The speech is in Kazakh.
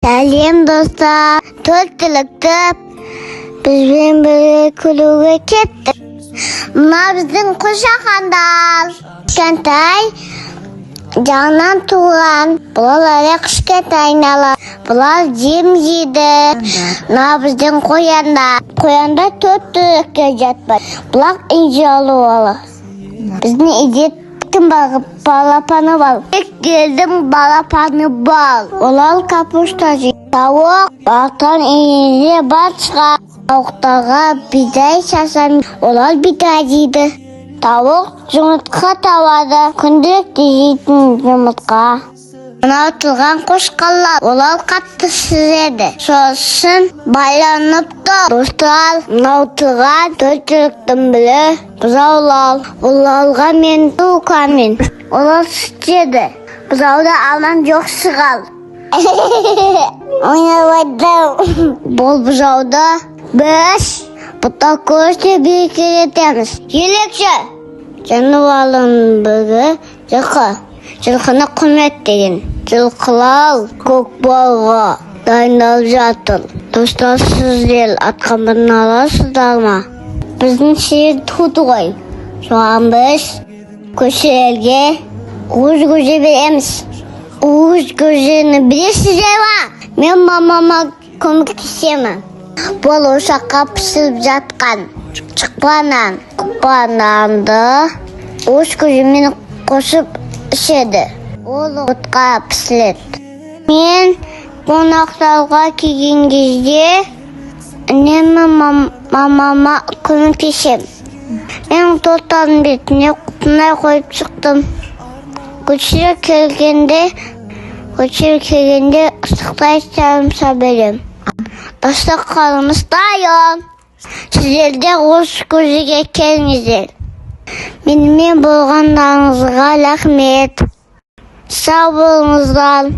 Сәлем достар, төрттілікті бізбен бірге күлуге кеттік. Мына біздің қошақандал. Кішкентай жаңынан туған. Бұлар әлі кішкентай айналар. Бұлар жем жейді. Мына біздің қояндар. Қояндар төрттілікке жатпайды. Бұлар үйде алуалы. Біздің үйде кім бағып балапаны бар. Келдім балапаны бар. Олар капуста жейді. Тауық бақтан үйінде бар шығар. Тауықтарға бидай шашам. Олар бидай жейді. Тауық жұмыртқа табады. Күнделікті жейтін жұмыртқа. Мына тұрған қошқалар. Олар қатты сүзеді. Сосын байланып тұр. Достар, мына тұрған төрттіліктің бірі бұзаулар. Оларға мен туғанмен. Олар сүтеді. Бұзауды алған жоқ шығар. Ойнавадым. Бұл бұзауды біз бұта көрсе бірге етеміз. Елекші. Жануарлың бірі жылқы. Жылқыны құрмет деген. Жылқылар көкбауға дайындалып жатыр. Достар, сіздер атқамырын аласыздар ма? Біздің шер туды ғой. Соған біз көшелерге көже береміз. Көжені білесіздер ма? Мен мамама көмектесемін. Бұл ошаққа пісіріп жатқан шықпанан. Шықпананды көжемен қосып ішеді. Ол отқа пісіреді. Мен қонақтарға келген кезде үнемі мамама көмектесемін. Мен тортардың бетіне құтынай қойып шықтым. Көшеге келгенде ыстықтай сарымса берем. Достар, қалымыз дайын. Сіздер де осы көжеге келіңіздер. Менімен болғандарыңызға рахмет. Сау болыңыздар.